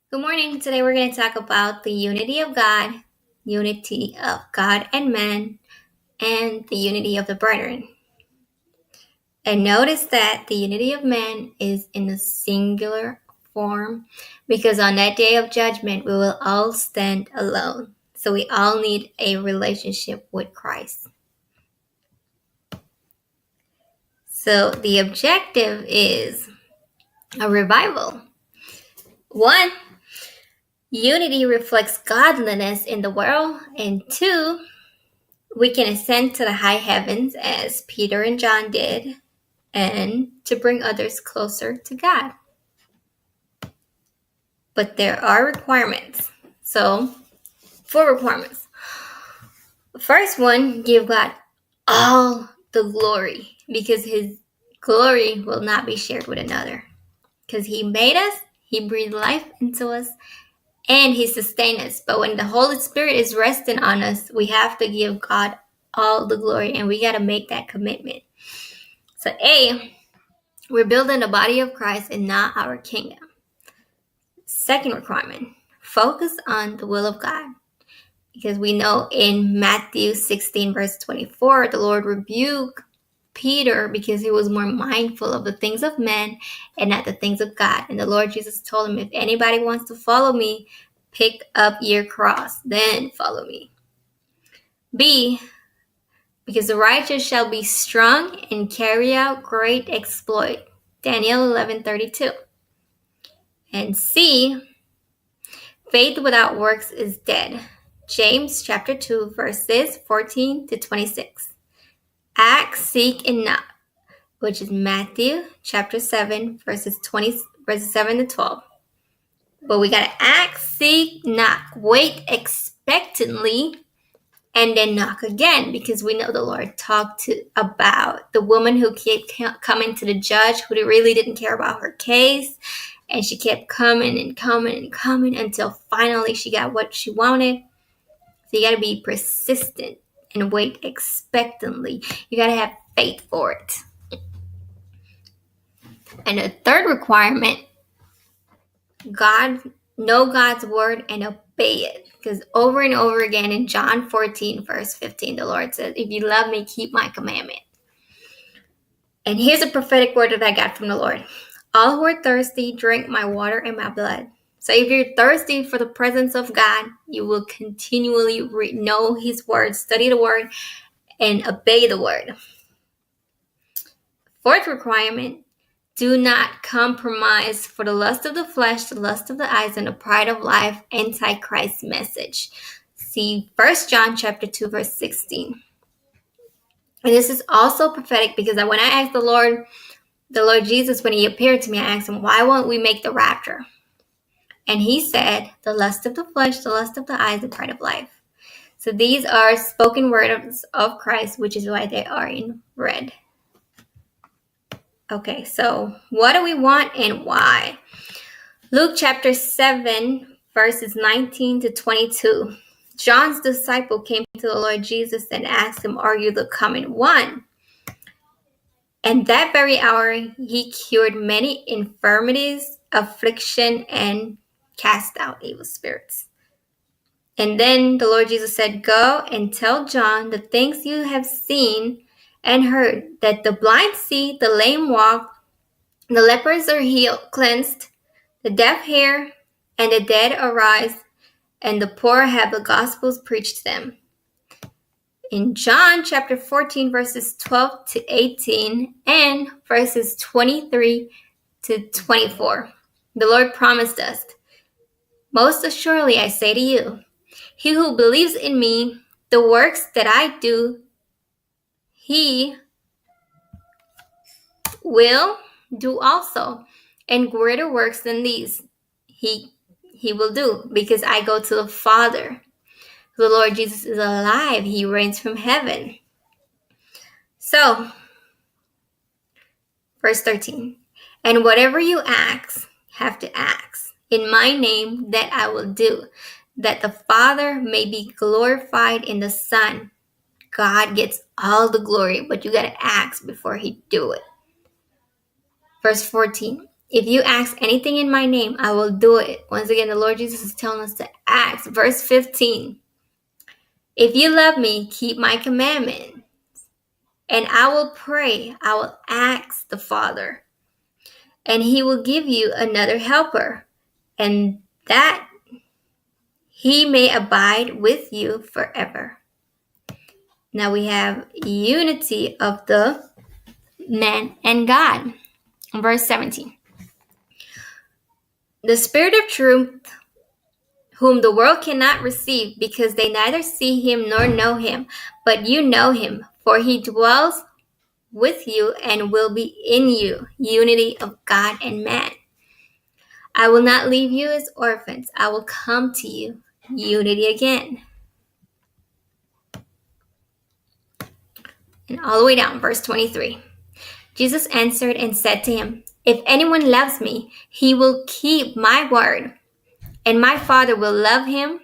Good morning. Today we're going to talk about the unity of God and man, and the unity of the brethren. And notice that the unity of man is in the singular form because on that day of judgment, we will all stand alone. So we all need a relationship with Christ. So the objective is a revival. 1, unity reflects godliness in the world. And 2, we can ascend to the high heavens as Peter and John did, and to bring others closer to God. But there are requirements. So, 4 requirements. The first one, give God all the glory, because his glory will not be shared with another. Because he made us, he breathed life into us, and he sustained us. But when the Holy Spirit is resting on us, we have to give God all the glory, and we got to make that commitment. So A, we're building the body of Christ and not our kingdom. Second requirement, focus on the will of God. Because we know in Matthew 16, verse 24, the Lord rebuked Peter because he was more mindful of the things of men and not the things of God. And the Lord Jesus told him, if anybody wants to follow me, pick up your cross, then follow me. B, because the righteous shall be strong and carry out great exploit. Daniel 11:32. And C, faith without works is dead. James chapter 2, verses 14 to 26. Ask, seek, and knock, which is Matthew chapter 7, verses 7 to 12. But we gotta ask, seek, knock, wait expectantly, and then knock again, because we know the Lord talked about the woman who kept coming to the judge who really didn't care about her case. And she kept coming and coming and coming until finally she got what she wanted. So you got to be persistent and wait expectantly. You got to have faith for it. And the third requirement, know God's word and obey it. Because over and over again in John 14, verse 15, the Lord says, if you love me, keep my commandment. And here's a prophetic word that I got from the Lord. All who are thirsty, drink my water and my blood. So if you're thirsty for the presence of God, you will continually know his word, study the word, and obey the word. Fourth requirement, do not compromise for the lust of the flesh, the lust of the eyes, and the pride of life, antichrist message. See 1 John chapter 2, verse 16. And this is also prophetic because when I asked the Lord Jesus, when he appeared to me, I asked him, why won't we make the rapture? And he said, the lust of the flesh, the lust of the eyes, the pride of life. So these are spoken words of Christ, which is why they are in red. Okay, so what do we want and why? Luke chapter 7, verses 19 to 22. John's disciple came to the Lord Jesus and asked him, are you the coming one? And that very hour, he cured many infirmities, affliction, and cast out evil spirits. And then the Lord Jesus said, go and tell John the things you have seen and heard, that the blind see, the lame walk, the lepers are healed, cleansed, the deaf hear, and the dead arise, and the poor have the gospels preached to them. In John chapter 14, verses 12 to 18, and verses 23 to 24, the Lord promised us, most assuredly I say to you, he who believes in me, the works that I do, he will do also, and greater works than these he will do, because I go to the Father. The Lord Jesus is alive. He reigns from heaven. So, verse 13, and whatever you ask, have to ask in my name, that I will do, that the Father may be glorified in the Son. God gets all the glory, but you got to ask before he do it. Verse 14, If you ask anything in my name, I will do it. Once again, the Lord Jesus is telling us to ask. Verse 15. If you love me, keep my commandment. And I will pray, I will ask the Father, and he will give you another helper, and that he may abide with you forever. Now we have unity of the man and God. Verse 17. The Spirit of truth, whom the world cannot receive, because they neither see him nor know him, but you know him, for he dwells with you and will be in you. Unity of God and man. I will not leave you as orphans. I will come to you. Unity again. And all the way down, verse 23. Jesus answered and said to him, if anyone loves me, he will keep my word, and my Father will love him.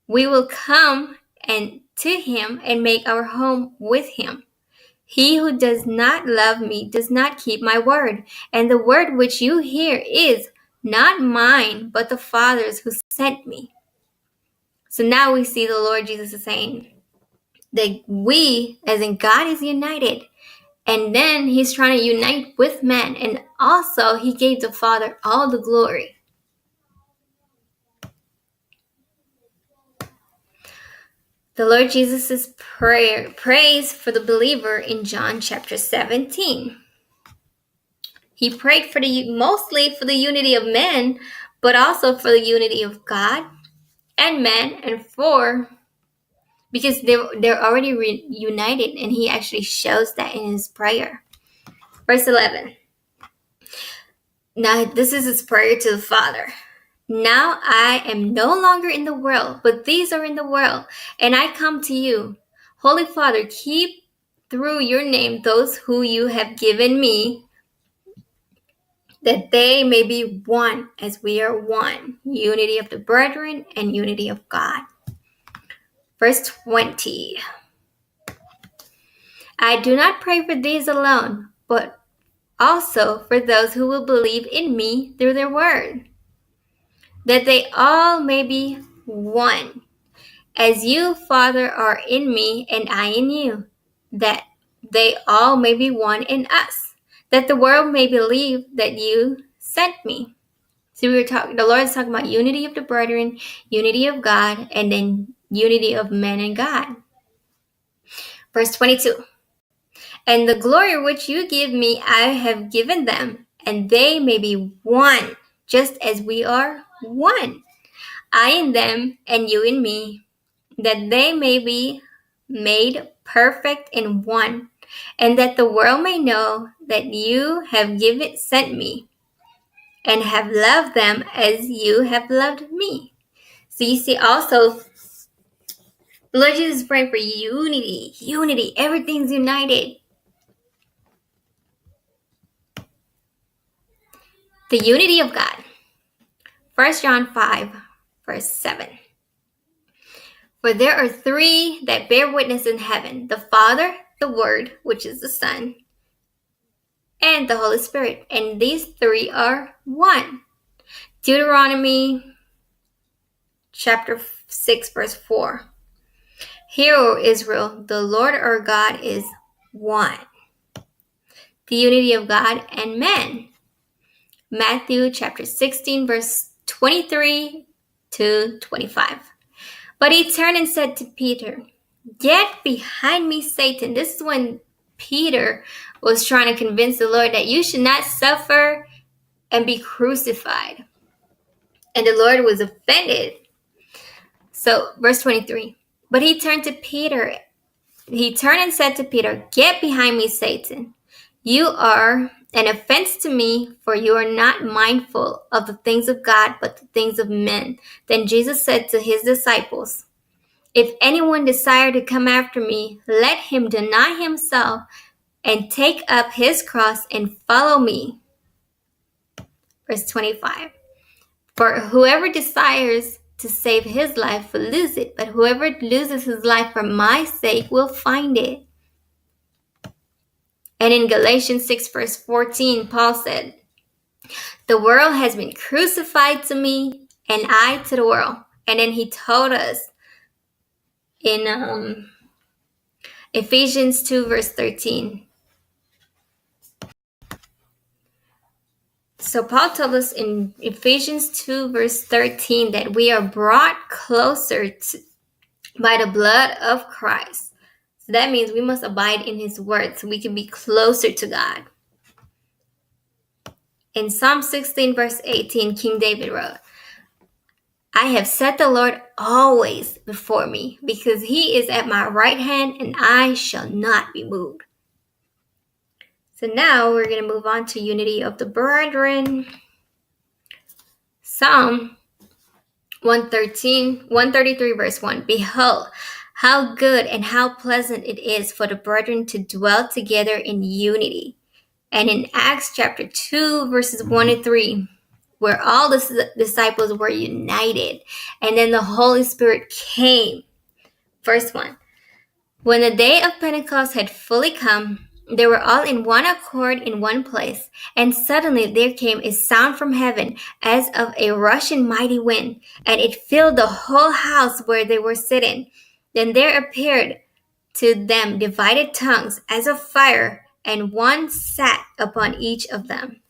We will come and to him and make our home with him. He who does not love me does not keep my word, and the word which you hear is not mine, but the Father's who sent me. So now we see the Lord Jesus is saying that we, as in God, is united. And then he's trying to unite with man. And also he gave the Father all the glory. The Lord Jesus' prays for the believer in John chapter 17. He prayed mostly for the unity of men, but also for the unity of God and men, and because they're already reunited, and he actually shows that in his prayer. Verse 11. Now this is his prayer to the Father. Now I am no longer in the world, but these are in the world, and I come to you. Holy Father, keep through your name those who you have given me, that they may be one as we are one. Unity of the brethren and unity of God. Verse 20. I do not pray for these alone, but also for those who will believe in me through their word, that they all may be one, as you, Father, are in me and I in you, that they all may be one in us, that the world may believe that you sent me. So the Lord is talking about unity of the brethren, unity of God, and then unity of men and God. Verse 22. And the glory which you give me, I have given them, and they may be one, just as we are one. I in them, and you in me, that they may be made perfect in one, and that the world may know that you have sent me, and have loved them as you have loved me. So you see also, the Lord Jesus is praying for unity, everything's united. The unity of God. 1 John 5, verse 7. For there are three that bear witness in heaven, the Father, the Word, which is the Son, and the Holy Spirit. And these three are one. Deuteronomy chapter 6, verse 4. Hear, O Israel, the Lord our God is one. The unity of God and men. Matthew chapter 16, verse 23 to 25. But he turned and said to Peter, get behind me, Satan. This is when Peter was trying to convince the Lord that you should not suffer and be crucified. And the Lord was offended. So, verse 23. But he turned and said to Peter, get behind me, Satan. You are an offense to me, for you are not mindful of the things of God, but the things of men. Then Jesus said to his disciples, if anyone desire to come after me, let him deny himself and take up his cross and follow me. Verse 25. For whoever desires to save his life will lose it, but whoever loses his life for my sake will find it. And in Galatians 6, verse 14, Paul said, The world has been crucified to me, and I to the world. And then he told us in Ephesians 2, verse 13. So Paul told us in Ephesians 2, verse 13, that we are brought closer by the blood of Christ. So that means we must abide in his word so we can be closer to God. In Psalm 16, verse 18, King David wrote, I have set the Lord always before me, because he is at my right hand, and I shall not be moved. So now we're going to move on to unity of the brethren. Psalm 133, verse 1. Behold, how good and how pleasant it is for the brethren to dwell together in unity. And in Acts chapter 2, verses 1 and 3, where all the disciples were united, and then the Holy Spirit came. Verse 1. When the day of Pentecost had fully come, they were all in one accord in one place, and suddenly there came a sound from heaven as of a rushing mighty wind, and it filled the whole house where they were sitting. Then there appeared to them divided tongues as of fire, and one sat upon each of them.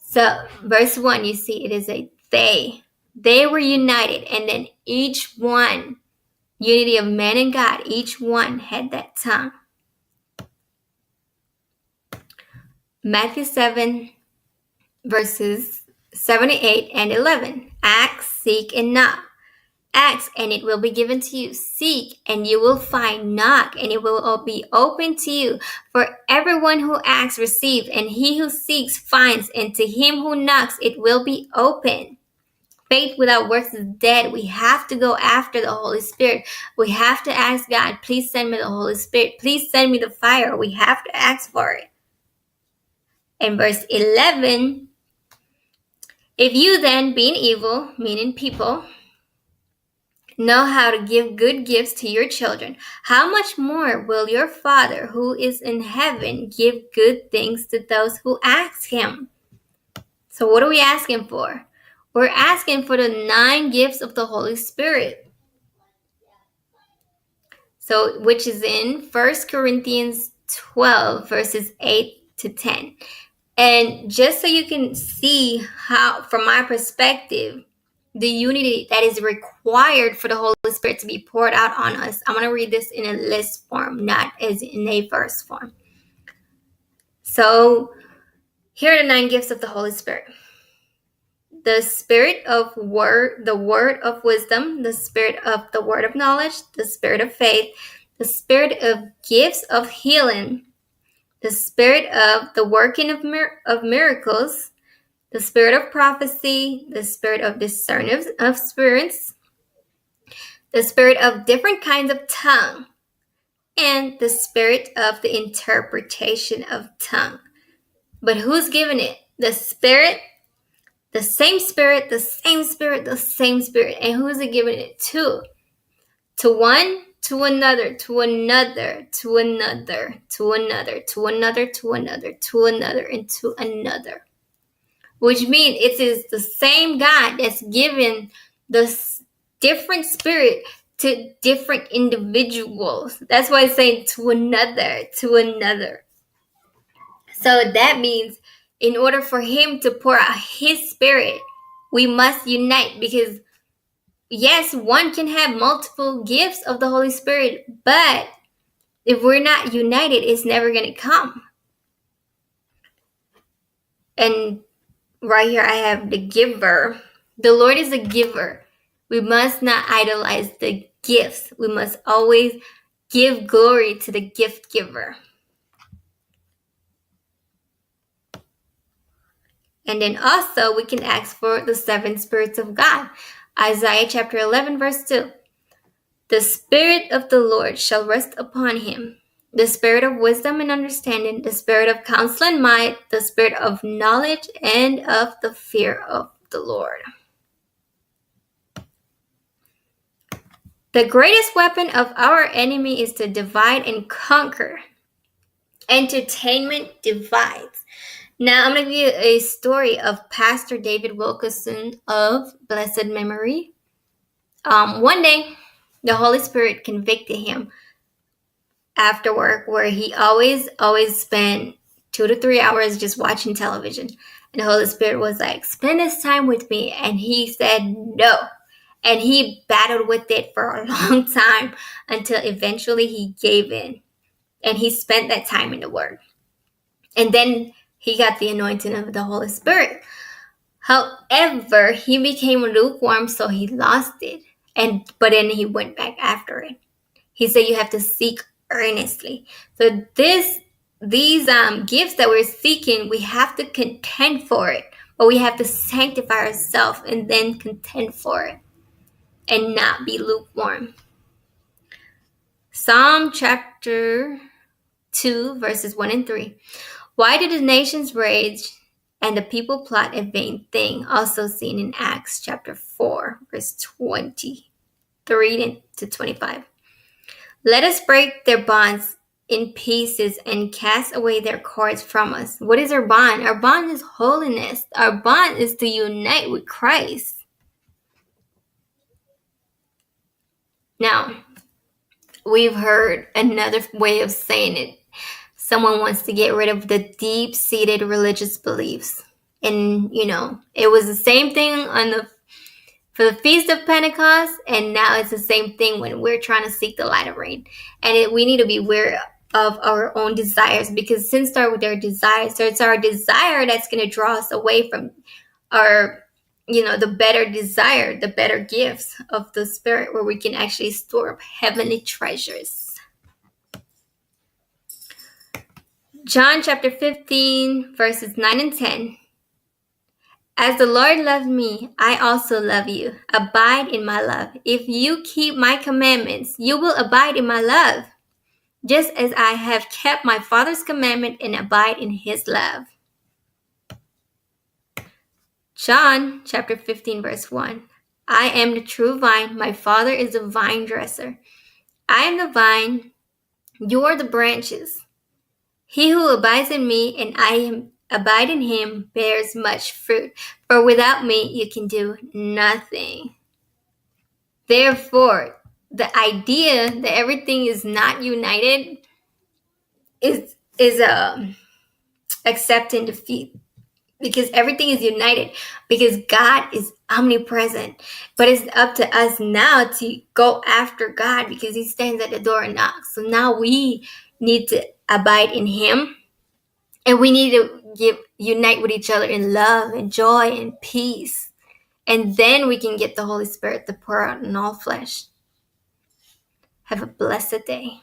So, verse 1, you see, it is a they. They were united, and then each one, unity of man and God, each one had that tongue. Matthew 7, verses 7 to 8 and 11. Ask, seek, and knock. Ask, and it will be given to you. Seek, and you will find. Knock, and it will all be open to you. For everyone who asks receives, and he who seeks finds, and to him who knocks it will be open. Faith without works is dead. We have to go after the Holy Spirit. We have to ask God, please send me the Holy Spirit. Please send me the fire. We have to ask for it. In verse 11, if you then, being evil, meaning people, know how to give good gifts to your children, how much more will your Father who is in heaven give good things to those who ask him? So what are we asking for? We're asking for the 9 gifts of the Holy Spirit. So, which is in 1 Corinthians 12, verses 8 to 10. And just so you can see how, from my perspective, the unity that is required for the Holy Spirit to be poured out on us, I'm going to read this in a list form, not as in a verse form. So, here are the 9 gifts of the Holy Spirit. The spirit of the word of wisdom, the spirit of the word of knowledge, the spirit of faith, the spirit of gifts of healing, the spirit of the working of miracles, the spirit of prophecy, the spirit of discerning of spirits, the spirit of different kinds of tongue, and the spirit of the interpretation of tongue. But who's given it? The Spirit. The same Spirit, the same Spirit, the same Spirit. And who is it giving it to? To one, to another, to another, to another, to another, to another, to another, to another, and to another. Which means it is the same God that's given the different spirit to different individuals. That's why it's saying to another, to another. So that means in order for him to pour out his spirit, we must unite, because yes, one can have multiple gifts of the Holy Spirit, but if we're not united, it's never going to come. And right here I have the giver. The Lord is a giver. We must not idolize the gifts. We must always give glory to the gift giver. And then also we can ask for the 7 spirits of God. Isaiah chapter 11, verse 2. The Spirit of the Lord shall rest upon him. The spirit of wisdom and understanding, the spirit of counsel and might, the spirit of knowledge and of the fear of the Lord. The greatest weapon of our enemy is to divide and conquer. Entertainment divides. Now I'm going to give you a story of Pastor David Wilkerson of blessed memory. One day, the Holy Spirit convicted him after work, where he always spent 2 to 3 hours just watching television. And the Holy Spirit was like, spend this time with me. And he said no. And he battled with it for a long time until eventually he gave in. And he spent that time in the Word. And then he got the anointing of the Holy Spirit. However, he became lukewarm, so he lost it. But then he went back after it. He said you have to seek earnestly. So these gifts that we're seeking, we have to contend for it, but we have to sanctify ourselves and then contend for it and not be lukewarm. Psalm chapter 2, verses 1 and 3. Why do the nations rage and the people plot a vain thing? Also seen in Acts chapter 4, verse 23 to 25. Let us break their bonds in pieces and cast away their cords from us. What is our bond? Our bond is holiness. Our bond is to unite with Christ. Now, we've heard another way of saying it. Someone wants to get rid of the deep-seated religious beliefs. And, it was the same thing for the Feast of Pentecost, and now it's the same thing when we're trying to seek the light of reign. And we need to be aware of our own desires, because sin starts with our desires. So it's our desire that's going to draw us away from our, the better desire, the better gifts of the Spirit, where we can actually store up heavenly treasures. John chapter 15, verses 9 and 10. As the Lord loved me, I also love you. Abide in my love. If you keep my commandments, you will abide in my love, just as I have kept my Father's commandment and abide in his love. John chapter 15, verse 1. I am the true vine. My Father is the vine dresser. I am the vine. You are the branches. He who abides in me and I abide in him bears much fruit. For without me you can do nothing. Therefore, the idea that everything is not united is accepting defeat, because everything is united, because God is omnipresent. But it's up to us now to go after God, because he stands at the door and knocks. So now we need to abide in him, and we need to unite with each other in love and joy and peace. And then we can get the Holy Spirit to pour out in all flesh. Have a blessed day.